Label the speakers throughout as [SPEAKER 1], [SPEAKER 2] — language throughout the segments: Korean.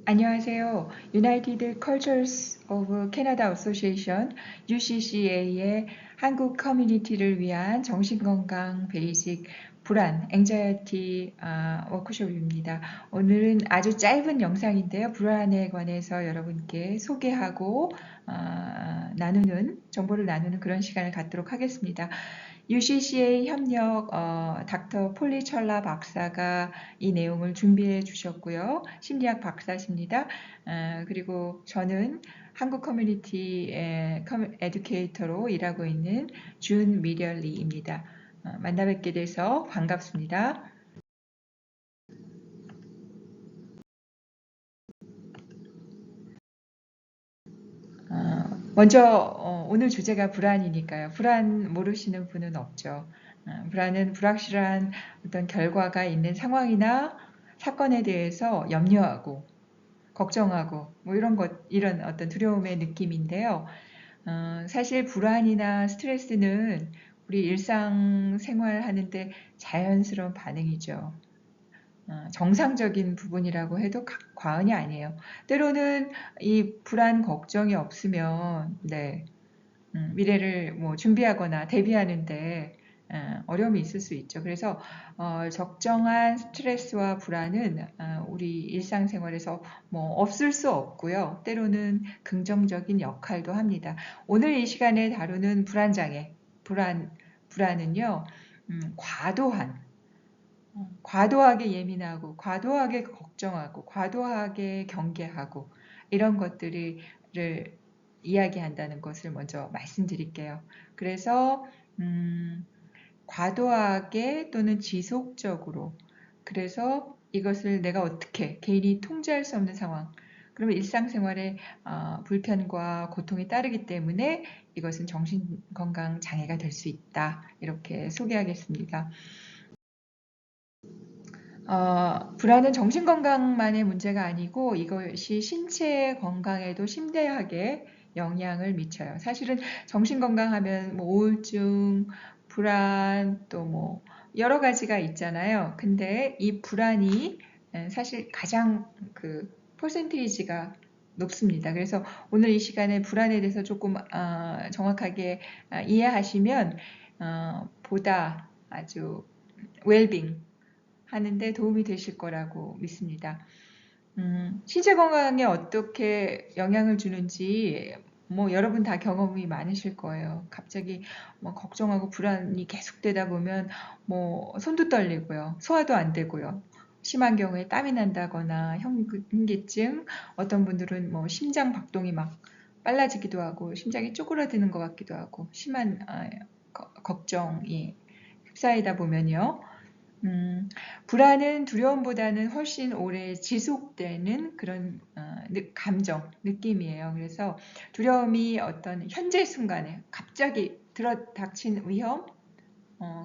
[SPEAKER 1] 안녕하세요. United Cultures of Canada Association UCCA의 한국 커뮤니티를 위한 정신건강 베이직 불안, anxiety 워크숍입니다. 오늘은 아주 짧은 영상인데요. 불안에 관해서 여러분께 소개하고 정보를 나누는 그런 시간을 갖도록 하겠습니다. UCCA 협력 닥터 폴리철라 박사가 이 내용을 준비해 주셨고요. 심리학 박사십니다. 그리고 저는 한국 커뮤니티 에듀케이터로 일하고 있는 준 미련리입니다. 만나 뵙게 돼서 반갑습니다. 먼저 오늘 주제가 불안이니까요. 불안 모르시는 분은 없죠. 불안은 불확실한 어떤 결과가 있는 상황이나 사건에 대해서 염려하고 걱정하고 뭐 이런 어떤 두려움의 느낌인데요. 사실 불안이나 스트레스는 우리 일상생활 하는데 자연스러운 반응이죠. 정상적인 부분이라고 해도 과언이 아니에요. 때로는 이 불안 걱정이 없으면 미래를 뭐 준비하거나 대비하는데 어려움이 있을 수 있죠. 그래서 적정한 스트레스와 불안은 우리 일상생활에서 뭐 없을 수 없고요. 때로는 긍정적인 역할도 합니다. 오늘 이 시간에 다루는 불안장애, 불안은요, 과도하게 예민하고, 과도하게 걱정하고, 과도하게 경계하고, 이런 것들을 이야기한다는 것을 먼저 말씀드릴게요. 그래서, 과도하게 또는 지속적으로, 그래서 이것을 내가 어떻게 개인이 통제할 수 없는 상황, 그러면 일상생활에 불편과 고통이 따르기 때문에 이것은 정신건강 장애가 될 수 있다. 이렇게 소개하겠습니다. 불안은 정신건강만의 문제가 아니고 이것이 신체 건강에도 심대하게 영향을 미쳐요. 사실은 정신건강하면 뭐 우울증, 불안, 또 뭐 여러 가지가 있잖아요. 근데 이 불안이 사실 가장 그 퍼센테이지가 높습니다. 그래서 오늘 이 시간에 불안에 대해서 조금 정확하게 이해하시면 보다 아주 웰빙 하는데 도움이 되실 거라고 믿습니다. 신체 건강에 어떻게 영향을 주는지 뭐 여러분 다 경험이 많으실 거예요. 갑자기 뭐 걱정하고 불안이 계속되다 보면 뭐 손도 떨리고요. 소화도 안 되고요. 심한 경우에 땀이 난다거나 현기증, 어떤 분들은 뭐 심장 박동이 막 빨라지기도 하고 심장이 쪼그라드는 것 같기도 하고 심한 걱정이 휩싸이다 보면요. 불안은 두려움보다는 훨씬 오래 지속되는 그런 감정, 느낌이에요. 그래서 두려움이 어떤 현재 순간에 갑자기 들어닥친 위험,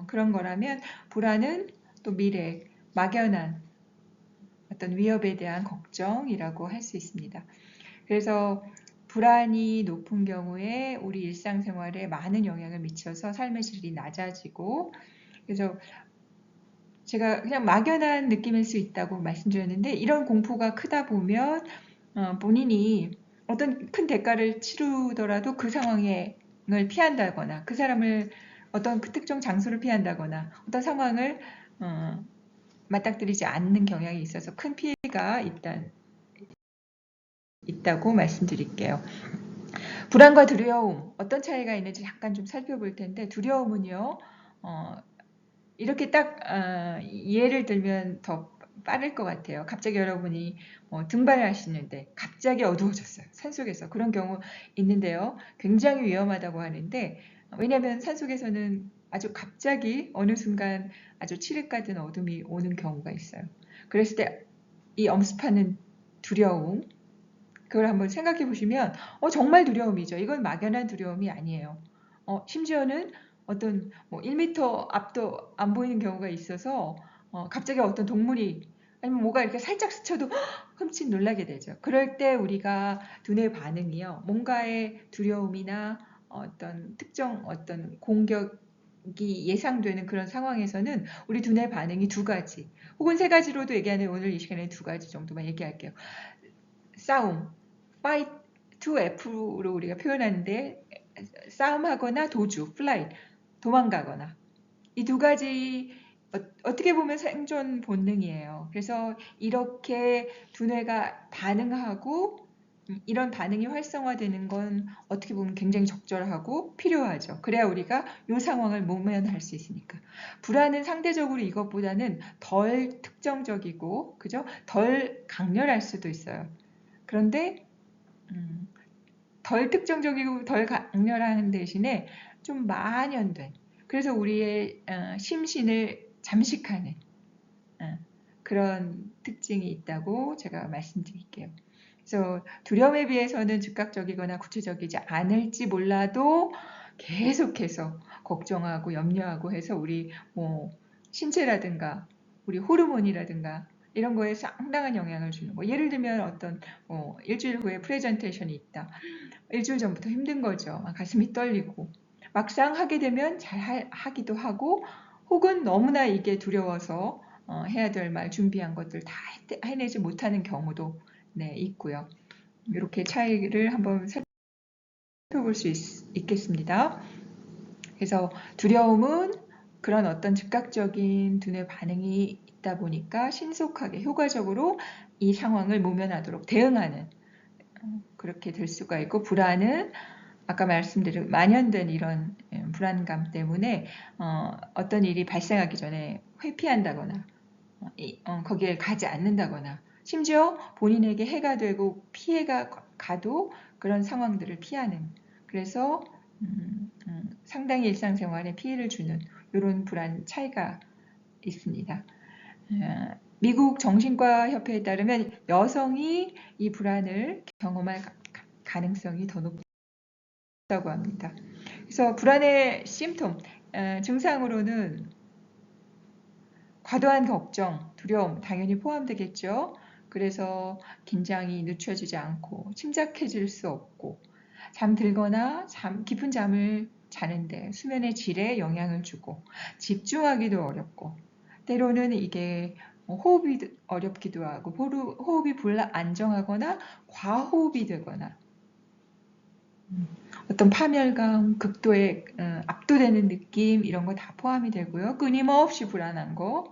[SPEAKER 1] 그런 거라면 불안은 또 미래, 막연한 어떤 위협에 대한 걱정이라고 할 수 있습니다. 그래서 불안이 높은 경우에 우리 일상생활에 많은 영향을 미쳐서 삶의 질이 낮아지고, 그래서 제가 그냥 막연한 느낌일 수 있다고 말씀드렸는데 이런 공포가 크다 보면 본인이 어떤 큰 대가를 치르더라도 그 상황을 피한다거나 그 사람을 어떤 그 특정 장소를 피한다거나 어떤 상황을 맞닥뜨리지 않는 경향이 있어서 큰 피해가 있다고 말씀드릴게요. 불안과 두려움 어떤 차이가 있는지 잠깐 좀 살펴볼 텐데 두려움은요. 이렇게 딱 예를 들면 더 빠를 것 같아요. 갑자기 여러분이 등반을 하시는데 갑자기 어두워졌어요. 산속에서 그런 경우 있는데요. 굉장히 위험하다고 하는데 왜냐하면 산속에서는 아주 갑자기 어느 순간 아주 칠흑 같은 어둠이 오는 경우가 있어요. 그랬을 때 이 엄습하는 두려움 그걸 한번 생각해 보시면 정말 두려움이죠. 이건 막연한 두려움이 아니에요. 심지어는 어떤 뭐 1m 앞도 안 보이는 경우가 있어서 갑자기 어떤 동물이 아니면 뭐가 이렇게 살짝 스쳐도 흠칫 놀라게 되죠. 그럴 때 우리가 두뇌 반응이요. 뭔가의 두려움이나 어떤 특정 어떤 공격이 예상되는 그런 상황에서는 우리 두뇌 반응이 두 가지 혹은 세 가지로도 얘기하는 오늘 이 시간에 두 가지 정도만 얘기할게요. 싸움, fight to F로 우리가 표현하는데 싸움하거나 도주, flight, 도망가거나 이 두 가지 어떻게 보면 생존 본능이에요. 그래서 이렇게 두뇌가 반응하고 이런 반응이 활성화되는 건 어떻게 보면 굉장히 적절하고 필요하죠. 그래야 우리가 이 상황을 모면할 수 있으니까. 불안은 상대적으로 이것보다는 덜 특정적이고, 그죠? 덜 강렬할 수도 있어요. 그런데 덜 특정적이고 덜 강렬한 대신에 좀 만연된, 그래서 우리의 심신을 잠식하는 그런 특징이 있다고 제가 말씀드릴게요. 그래서 두려움에 비해서는 즉각적이거나 구체적이지 않을지 몰라도 계속해서 걱정하고 염려하고 해서 우리 뭐 신체라든가 우리 호르몬이라든가 이런 거에 상당한 영향을 주는 거. 예를 들면 어떤 일주일 후에 프레젠테이션이 있다. 일주일 전부터 힘든 거죠. 가슴이 떨리고 막상 하게 되면 잘 하기도 하고 혹은 너무나 이게 두려워서 해야 될 말 준비한 것들 다 해내지 못하는 경우도 있고요. 이렇게 차이를 한번 살펴볼 수 있겠습니다. 그래서 두려움은 그런 어떤 즉각적인 두뇌 반응이 있다 보니까 신속하게 효과적으로 이 상황을 모면하도록 대응하는 그렇게 될 수가 있고, 불안은 아까 말씀드린 만연된 이런 불안감 때문에 어떤 일이 발생하기 전에 회피한다거나 거기에 가지 않는다거나 심지어 본인에게 해가 되고 피해가 가도 그런 상황들을 피하는, 그래서 상당히 일상생활에 피해를 주는 이런 불안 차이가 있습니다. 미국 정신과 협회에 따르면 여성이 이 불안을 경험할 가능성이 더 높다고 합니다. 그래서 불안의 심톰, 증상으로는 과도한 걱정, 두려움 당연히 포함되겠죠. 그래서 긴장이 늦춰지지 않고 침착해질 수 없고 잠들거나 깊은 잠을 자는데 수면의 질에 영향을 주고 집중하기도 어렵고 때로는 이게 호흡이 어렵기도 하고 호흡이 불안정하거나 과호흡이 되거나 어떤 파멸감, 극도의 압도되는 느낌 이런 거 다 포함이 되고요. 끊임없이 불안한 거,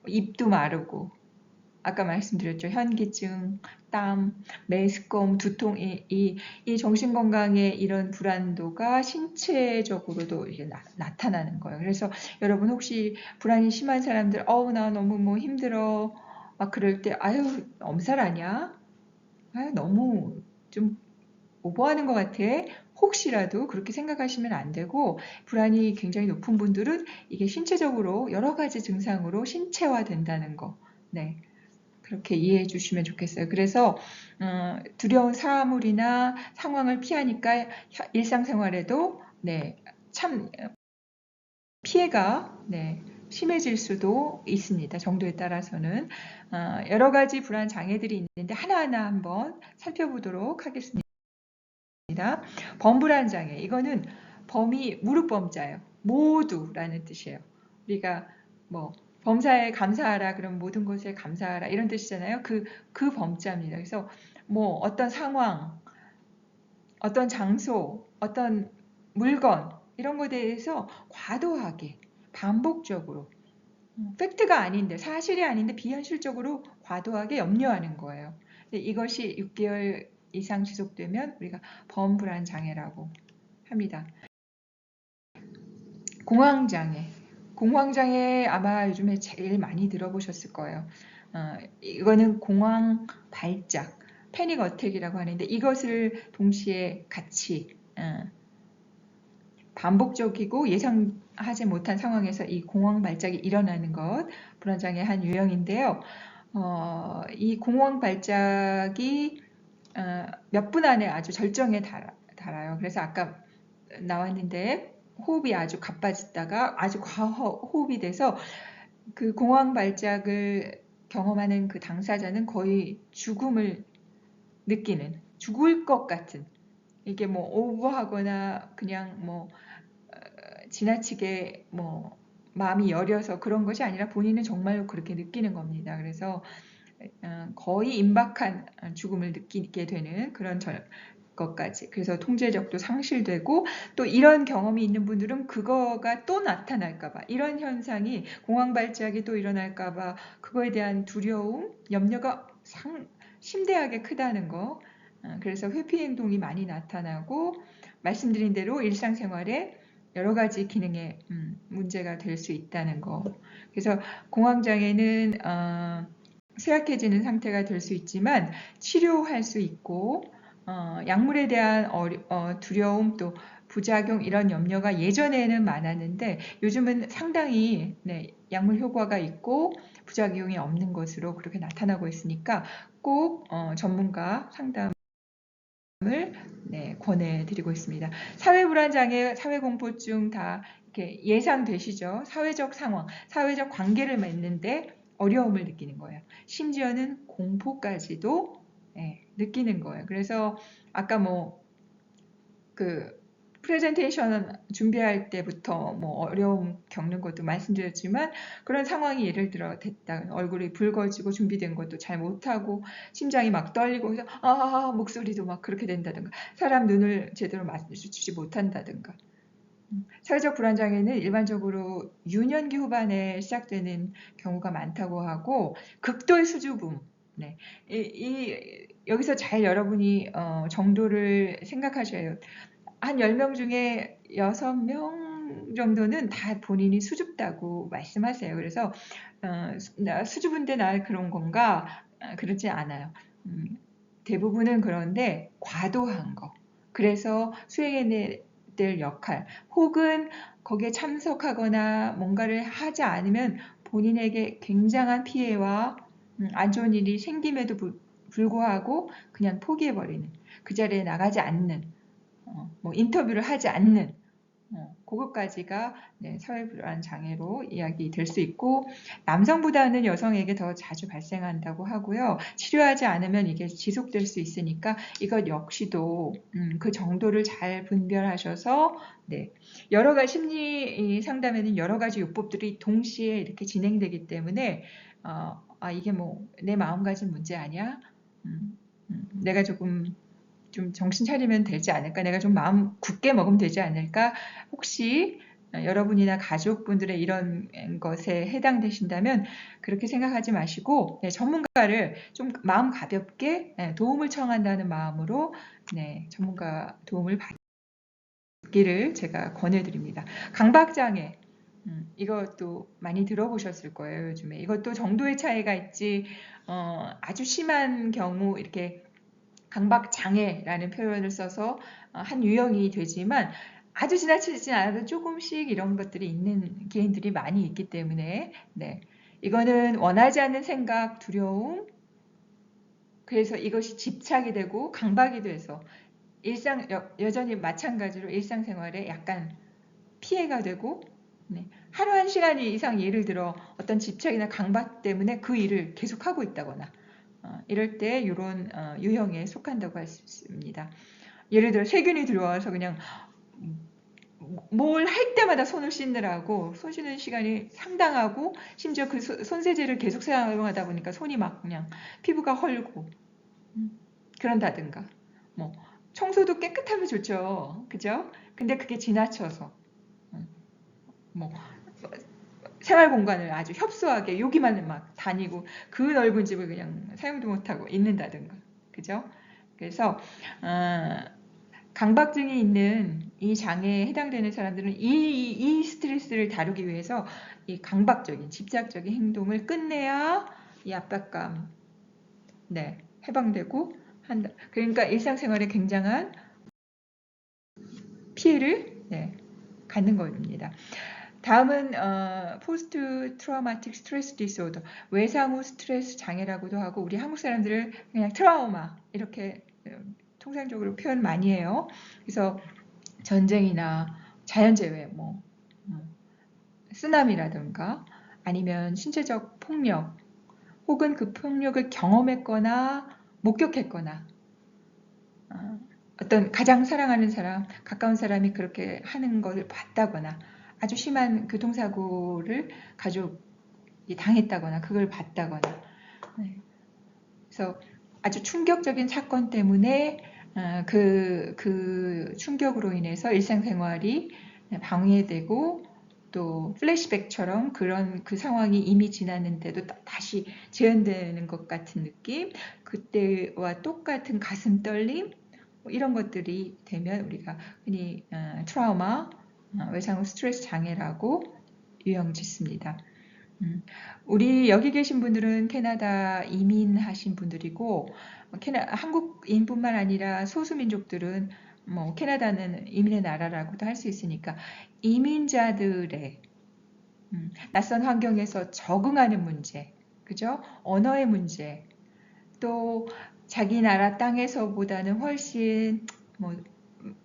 [SPEAKER 1] 입도 마르고 아까 말씀드렸죠. 현기증, 땀, 메스꺼움, 두통, 이 정신건강의 이런 불안도가 신체적으로도 이제 나타나는 거예요. 그래서 여러분 혹시 불안이 심한 사람들, 나 너무 뭐 힘들어, 막 그럴 때, 아유, 엄살 아니야? 아유, 너무 좀 오버하는 것 같아. 혹시라도 그렇게 생각하시면 안 되고, 불안이 굉장히 높은 분들은 이게 신체적으로 여러 가지 증상으로 신체화된다는 거. 네. 그렇게 이해해 주시면 좋겠어요. 그래서 두려운 사물이나 상황을 피하니까 일상생활에도 참 피해가 심해질 수도 있습니다. 정도에 따라서는 여러 가지 불안 장애들이 있는데 하나하나 한번 살펴보도록 하겠습니다. 범불안 장애, 이거는 범이 무릎범자예요. 모두라는 뜻이에요. 우리가 뭐 범사에 감사하라 그러면 모든 것에 감사하라 이런 뜻이잖아요. 그 범자입니다. 그래서 뭐 어떤 상황, 어떤 장소, 어떤 물건 이런 것에 대해서 과도하게 반복적으로 팩트가 아닌데 사실이 아닌데 비현실적으로 과도하게 염려하는 거예요. 이것이 6개월 이상 지속되면 우리가 범불안 장애라고 합니다. 공황장애. 공황장애 아마 요즘에 제일 많이 들어보셨을 거예요. 이거는 공황 발작, 패닉 어택이라고 하는데 이것을 동시에 같이 반복적이고 예상하지 못한 상황에서 이 공황 발작이 일어나는 것, 불안장애의 한 유형인데요. 이 공황 발작이 몇 분 안에 아주 절정에 달아요. 그래서 아까 나왔는데 호흡이 아주 가빠졌다가 아주 과호흡이 돼서 그 공황 발작을 경험하는 그 당사자는 거의 죽음을 느끼는, 죽을 것 같은, 이게 뭐 오버하거나 그냥 뭐 지나치게 뭐 마음이 여려서 그런 것이 아니라 본인은 정말로 그렇게 느끼는 겁니다. 그래서 거의 임박한 죽음을 느끼게 되는 그런 것까지. 그래서 통제력도 상실되고 또 이런 경험이 있는 분들은 그거가 또 나타날까봐 이런 현상이 공황 발작이 또 일어날까봐 그거에 대한 두려움, 염려가 심대하게 크다는 거. 그래서 회피 행동이 많이 나타나고 말씀드린 대로 일상생활에 여러 가지 기능에 문제가 될 수 있다는 거. 그래서 공황장애는 쇠약해지는 상태가 될 수 있지만 치료할 수 있고 약물에 대한 두려움 또 부작용 이런 염려가 예전에는 많았는데 요즘은 상당히 약물 효과가 있고 부작용이 없는 것으로 그렇게 나타나고 있으니까 꼭 전문가 상담을 권해드리고 있습니다. 사회불안장애, 사회공포증 다 이렇게 예상되시죠? 사회적 상황, 사회적 관계를 맺는데 어려움을 느끼는 거예요. 심지어는 공포까지도 느끼는 거예요. 그래서 아까 프레젠테이션 준비할 때부터 어려움 겪는 것도 말씀드렸지만 그런 상황이 예를 들어 됐다. 얼굴이 붉어지고 준비된 것도 잘 못하고 심장이 막 떨리고 그래서 목소리도 막 그렇게 된다든가 사람 눈을 제대로 마주치지 못한다든가. 사회적 불안장애는 일반적으로 유년기 후반에 시작되는 경우가 많다고 하고 극도의 수줍음. 여기서 잘 여러분이 정도를 생각하셔야 해요. 한 10명 중에 6명 정도는 다 본인이 수줍다고 말씀하세요. 그래서 수줍은데 나 그런 건가? 그렇지 않아요. 대부분은 그런데 과도한 거. 그래서 수행해낼 역할 혹은 거기에 참석하거나 뭔가를 하지 않으면 본인에게 굉장한 피해와 안 좋은 일이 생김에도 불구하고 그냥 포기해버리는 그 자리에 나가지 않는 인터뷰를 하지 않는 그것까지가 사회불안 장애로 이야기될 수 있고 남성보다는 여성에게 더 자주 발생한다고 하고요. 치료하지 않으면 이게 지속될 수 있으니까 이것 역시도 그 정도를 잘 분별하셔서 여러 가지 심리 상담에는 여러 가지 요법들이 동시에 이렇게 진행되기 때문에 이게 내 마음가짐 문제 아니야? 내가 좀 정신 차리면 되지 않을까? 내가 좀 마음 굳게 먹으면 되지 않을까? 혹시 여러분이나 가족분들의 이런 것에 해당되신다면 그렇게 생각하지 마시고 전문가를 좀 마음 가볍게 도움을 청한다는 마음으로 전문가 도움을 받기를 제가 권해드립니다. 강박장애 이것도 많이 들어보셨을 거예요. 요즘에 이것도 정도의 차이가 있지 아주 심한 경우 이렇게 강박장애라는 표현을 써서 한 유형이 되지만 아주 지나치지 않아도 조금씩 이런 것들이 있는 개인들이 많이 있기 때문에 이거는 원하지 않는 생각, 두려움 그래서 이것이 집착이 되고 강박이 돼서 여전히 마찬가지로 일상생활에 약간 피해가 되고 하루 한 시간 이상 예를 들어 어떤 집착이나 강박 때문에 그 일을 계속하고 있다거나 이럴 때 이런 유형에 속한다고 할 수 있습니다. 예를 들어 세균이 들어와서 그냥 뭘 할 때마다 손을 씻느라고 손 씻는 시간이 상당하고 심지어 그 손세제를 계속 사용하다 보니까 손이 막 그냥 피부가 헐고 그런다든가 청소도 깨끗하면 좋죠. 그죠? 근데 그게 지나쳐서 생활 공간을 아주 협소하게 여기만 막 다니고 그 넓은 집을 그냥 사용도 못하고 있는다든가. 그죠? 그래서 강박증이 있는 이 장애에 해당되는 사람들은 이 스트레스를 다루기 위해서 이 강박적인 집착적인 행동을 끝내야 이 압박감 해방되고 한다. 그러니까 일상생활에 굉장한 피해를 갖는 겁니다. 다음은 포스트 트라우마틱 스트레스 디소더 외상 후 스트레스 장애라고도 하고 우리 한국 사람들은 그냥 트라우마 이렇게 통상적으로 표현 많이 해요. 그래서 전쟁이나 자연재해 쓰나미라든가 아니면 신체적 폭력 혹은 그 폭력을 경험했거나 목격했거나 어떤 가장 사랑하는 사람, 가까운 사람이 그렇게 하는 것을 봤다거나 아주 심한 교통사고를 가족이 당했다거나 그걸 봤다거나 그래서 아주 충격적인 사건 때문에 그 충격으로 인해서 일상생활이 방해되고 또 플래시백처럼 그런 그 상황이 이미 지났는데도 다시 재현되는 것 같은 느낌, 그때와 똑같은 가슴 떨림, 뭐 이런 것들이 되면 우리가 흔히 트라우마, 외상후 스트레스 장애라고 유형짓습니다. 우리 여기 계신 분들은 캐나다 이민하신 분들이고 한국인뿐만 아니라 소수민족들은 뭐 캐나다는 이민의 나라라고도 할 수 있으니까 이민자들의 낯선 환경에서 적응하는 문제, 그죠? 언어의 문제, 또 자기 나라 땅에서보다는 훨씬 뭐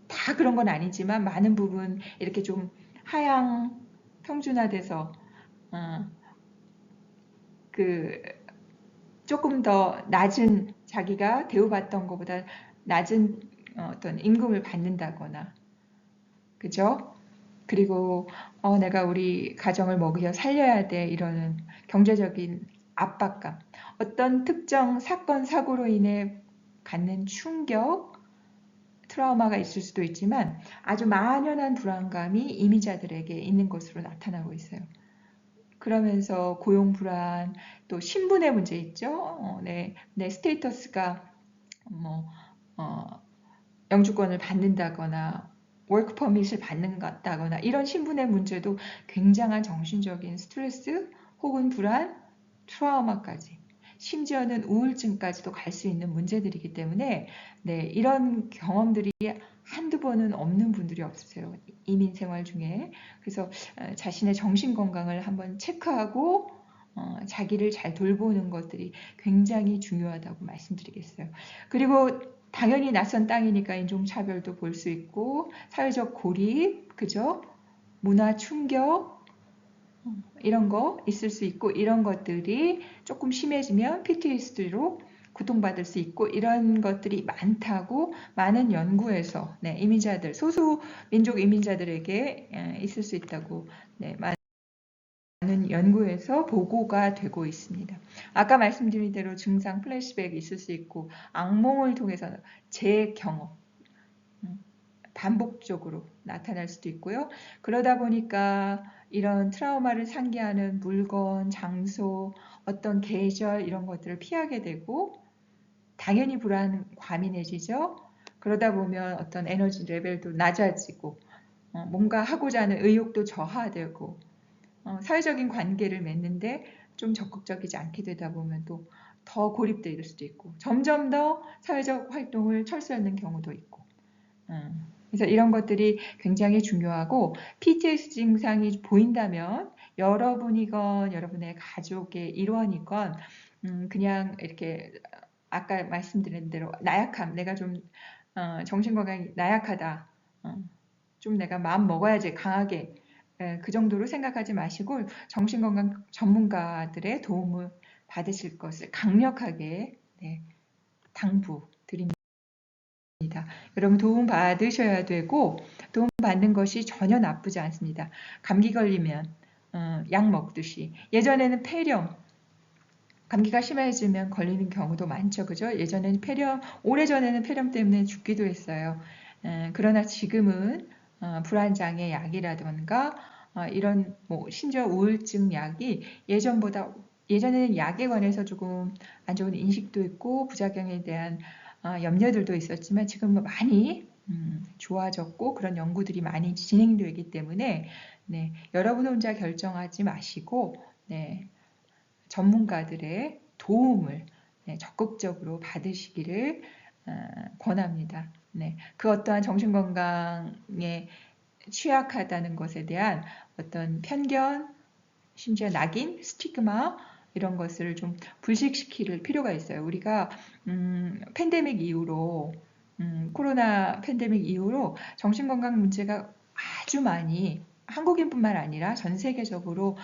[SPEAKER 1] 다 그런 건 아니지만 많은 부분 이렇게 좀 하향 평준화돼서 그 조금 더 낮은 자기가 대우받던 것보다 낮은 어떤 임금을 받는다거나, 그죠? 그리고 내가 우리 가정을 먹여 살려야 돼 이러는 경제적인 압박감, 어떤 특정 사건 사고로 인해 갖는 충격, 트라우마가 있을 수도 있지만 아주 만연한 불안감이 이민자들에게 있는 것으로 나타나고 있어요. 그러면서 고용 불안, 또 신분의 문제 있죠. 내 스테이터스가 뭐 영주권을 받는다거나 워크 퍼밋을 받는다거나 이런 신분의 문제도 굉장한 정신적인 스트레스 혹은 불안, 트라우마까지, 심지어는 우울증까지도 갈 수 있는 문제들이기 때문에 이런 경험들이 한두 번은 없는 분들이 없으세요. 이민 생활 중에. 그래서 자신의 정신 건강을 한번 체크하고 자기를 잘 돌보는 것들이 굉장히 중요하다고 말씀드리겠어요. 그리고 당연히 낯선 땅이니까 인종차별도 볼 수 있고 사회적 고립, 그죠? 문화 충격 이런 거 있을 수 있고 이런 것들이 조금 심해지면 PTSD로 고통받을 수 있고 이런 것들이 많다고 많은 연구에서 이민자들, 소수 민족 이민자들에게 있을 수 있다고 많은 연구에서 보고가 되고 있습니다. 아까 말씀드린 대로 증상 플래시백이 있을 수 있고 악몽을 통해서 재경험, 반복적으로 나타날 수도 있고요. 그러다 보니까 이런 트라우마를 상기하는 물건, 장소, 어떤 계절 이런 것들을 피하게 되고 당연히 불안 과민해지죠. 그러다 보면 어떤 에너지 레벨도 낮아지고 뭔가 하고자 하는 의욕도 저하되고 사회적인 관계를 맺는데 좀 적극적이지 않게 되다 보면 또 더 고립될 수도 있고 점점 더 사회적 활동을 철수하는 경우도 있고 그래서 이런 것들이 굉장히 중요하고 PTSD 증상이 보인다면 여러분이건 여러분의 가족의 일원이건 그냥 이렇게 아까 말씀드린 대로 나약함, 내가 좀 정신건강이 나약하다, 좀 내가 마음 먹어야지 강하게 그 정도로 생각하지 마시고 정신건강 전문가들의 도움을 받으실 것을 강력하게 당부드립니다. 여러분 도움 받으셔야 되고 도움 받는 것이 전혀 나쁘지 않습니다. 감기 걸리면 약 먹듯이 예전에는 폐렴, 감기가 심해지면 걸리는 경우도 많죠. 그죠? 예전에는 오래전에는 폐렴 때문에 죽기도 했어요. 그러나 지금은 불안장애 약이라든가 이런 심지어 우울증 약이 예전에는 약에 관해서 조금 안 좋은 인식도 있고 부작용에 대한 염려들도 있었지만 지금은 많이 좋아졌고 그런 연구들이 많이 진행되기 때문에 여러분 혼자 결정하지 마시고 전문가들의 도움을 적극적으로 받으시기를 권합니다. 그 어떠한 정신건강에 취약하다는 것에 대한 어떤 편견, 심지어 낙인, 스티그마 이런 것을 좀 불식시킬 필요가 있어요. 우리가 팬데믹 이후로 코로나 팬데믹 이후로 정신건강 문제가 아주 많이 한국인뿐만 아니라 전 세계적으로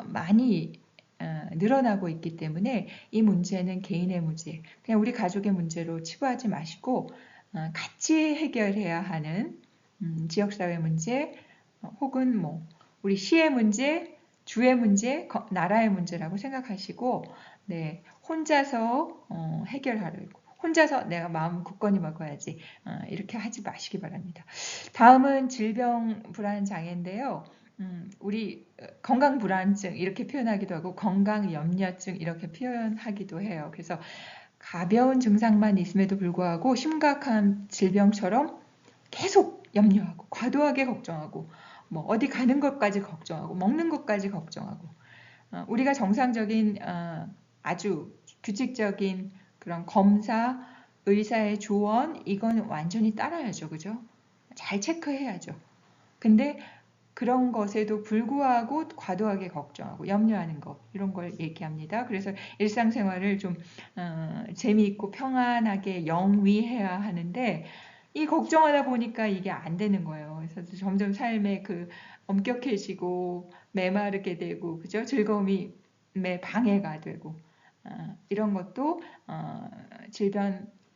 [SPEAKER 1] 많이 늘어나고 있기 때문에 이 문제는 개인의 문제, 그냥 우리 가족의 문제로 치부하지 마시고 같이 해결해야 하는 지역사회 문제 혹은 우리 시의 문제, 주의 문제, 나라의 문제라고 생각하시고 혼자서 해결하려고, 혼자서 내가 마음 굳건히 먹어야지, 이렇게 하지 마시기 바랍니다. 다음은 질병 불안 장애인데요. 우리 건강 불안증 이렇게 표현하기도 하고 건강 염려증 이렇게 표현하기도 해요. 그래서 가벼운 증상만 있음에도 불구하고 심각한 질병처럼 계속 염려하고 과도하게 걱정하고 뭐 어디 가는 것까지 걱정하고 먹는 것까지 걱정하고, 우리가 정상적인 아주 규칙적인 그런 검사, 의사의 조언 이건 완전히 따라야죠. 그죠? 잘 체크해야죠. 근데 그런 것에도 불구하고 과도하게 걱정하고 염려하는 것 이런 걸 얘기합니다. 그래서 일상생활을 좀 재미있고 평안하게 영위해야 하는데 이 걱정하다 보니까 이게 안 되는 거예요. 그래서 점점 삶에 그 엄격해지고 메마르게 되고 그죠? 즐거움이 방해가 되고 이런 것도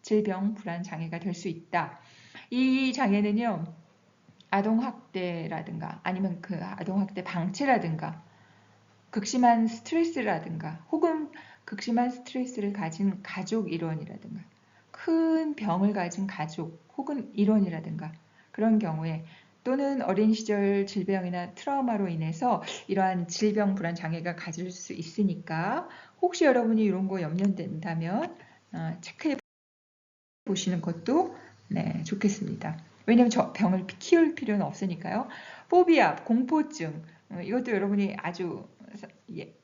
[SPEAKER 1] 질병 불안 장애가 될 수 있다. 이 장애는요. 아동학대라든가 아니면 그 아동학대 방치라든가 극심한 스트레스라든가 혹은 극심한 스트레스를 가진 가족 일원이라든가 큰 병을 가진 가족 혹은 일원이라든가 그런 경우에 또는 어린 시절 질병이나 트라우마로 인해서 이러한 질병 불안 장애가 가질 수 있으니까 혹시 여러분이 이런 거 염려된다면 체크해 보시는 것도 좋겠습니다. 왜냐하면 저 병을 키울 필요는 없으니까요. 포비아, 공포증 이것도 여러분이 아주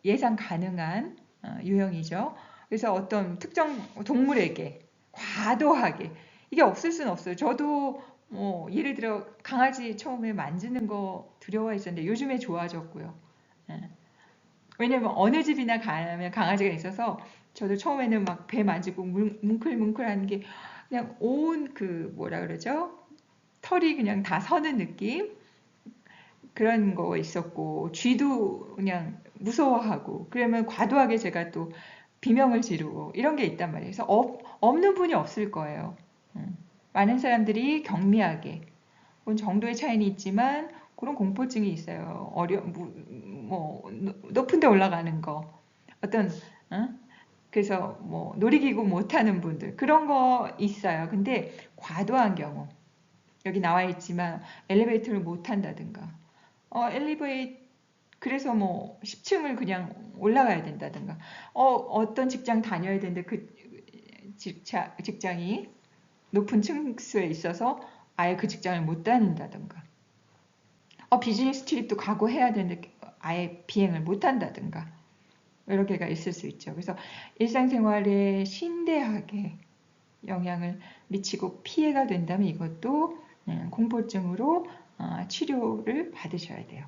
[SPEAKER 1] 예상 가능한 유형이죠. 그래서 어떤 특정 동물에게 과도하게 이게 없을 수는 없어요. 저도 뭐 예를 들어 강아지 처음에 만지는 거 두려워했었는데 요즘에 좋아졌고요. 왜냐면 어느 집이나 가면 강아지가 있어서 저도 처음에는 막 배 만지고 뭉클뭉클하는 게 그냥 온 그 뭐라 그러죠? 털이 그냥 다 서는 느낌? 그런 거 있었고 쥐도 그냥 무서워하고 그러면 과도하게 제가 또 비명을 지르고 이런 게 있단 말이에요. 그래서 없는 분이 없을 거예요. 많은 사람들이 경미하게 그런 정도의 차이는 있지만 그런 공포증이 있어요. 뭐 높은 데 올라가는 거 어떤 그래서 뭐 놀이기구 못하는 분들 그런 거 있어요. 근데 과도한 경우 여기 나와 있지만 엘리베이터를 못 탄다든가 그래서 뭐 10층을 그냥 올라가야 된다든가 어떤 직장 다녀야 되는데 그 직장이 높은 층수에 있어서 아예 그 직장을 못 다닌다든가 비즈니스 트립도 가고 해야 되는데 아예 비행을 못 한다든가 여러 개가 있을 수 있죠. 그래서 일상생활에 심대하게 영향을 미치고 피해가 된다면 이것도 공포증으로 치료를 받으셔야 돼요.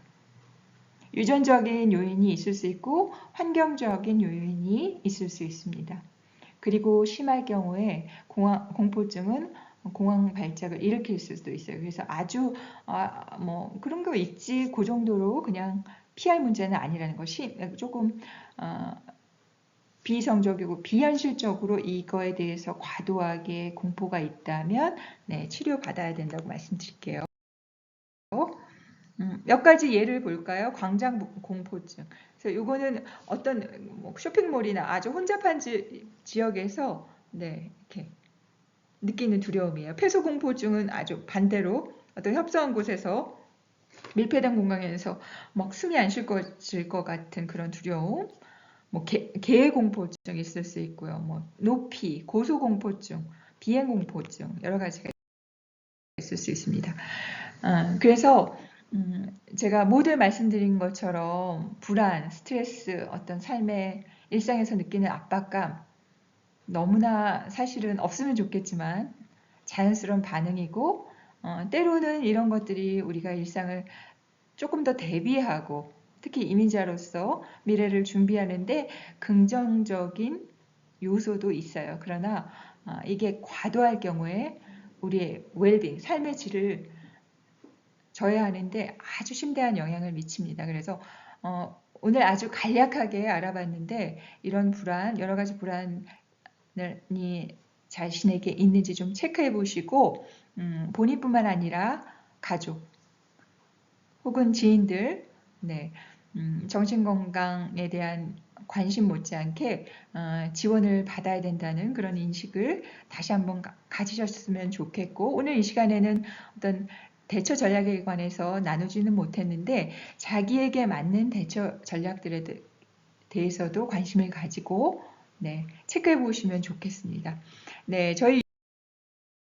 [SPEAKER 1] 유전적인 요인이 있을 수 있고 환경적인 요인이 있을 수 있습니다. 그리고 심할 경우에 공포증은 공황 발작을 일으킬 수도 있어요. 그래서 아주 뭐 그런 거 있지 그 정도로 그냥 피할 문제는 아니라는 것이 조금 비이성적이고 비현실적으로 이거에 대해서 과도하게 공포가 있다면 치료받아야 된다고 말씀드릴게요. 몇 가지 예를 볼까요? 광장 공포증. 그래서 이거는 어떤 뭐 쇼핑몰이나 아주 혼잡한 지역에서 이렇게 느끼는 두려움이에요. 폐소 공포증은 아주 반대로 어떤 협소한 곳에서 밀폐된 공간에서 막 숨이 안 쉴 것 같은 그런 두려움. 뭐 개 공포증이 있을 수 있고요. 뭐 높이, 고소 공포증, 비행 공포증 여러 가지가 있을 수 있습니다. 그래서 제가 모두 말씀드린 것처럼 불안, 스트레스, 어떤 삶의 일상에서 느끼는 압박감 너무나 사실은 없으면 좋겠지만 자연스러운 반응이고 때로는 이런 것들이 우리가 일상을 조금 더 대비하고 특히 이민자로서 미래를 준비하는데 긍정적인 요소도 있어요. 그러나 이게 과도할 경우에 우리의 웰빙, 삶의 질을 저해하는데 아주 심대한 영향을 미칩니다. 그래서 오늘 아주 간략하게 알아봤는데 이런 불안, 여러 가지 불안이 자신에게 있는지 좀 체크해 보시고 본인뿐만 아니라 가족 혹은 지인들 정신건강에 대한 관심 못지않게 지원을 받아야 된다는 그런 인식을 다시 한번 가지셨으면 좋겠고, 오늘 이 시간에는 어떤 대처 전략에 관해서 나누지는 못했는데 자기에게 맞는 대처 전략들에 대해서도 관심을 가지고 네, 체크해 보시면 좋겠습니다. 네, 저희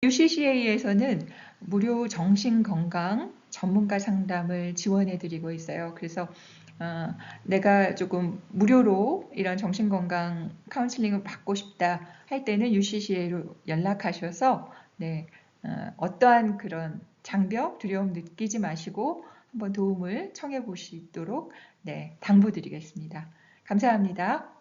[SPEAKER 1] UCCA에서는 무료 정신건강 전문가 상담을 지원해 드리고 있어요. 그래서 내가 조금 무료로 이런 정신건강 카운슬링을 받고 싶다 할 때는 UCCA로 연락하셔서 네, 어떠한 그런 장벽, 두려움 느끼지 마시고 한번 도움을 청해 보시도록 네, 당부드리겠습니다. 감사합니다.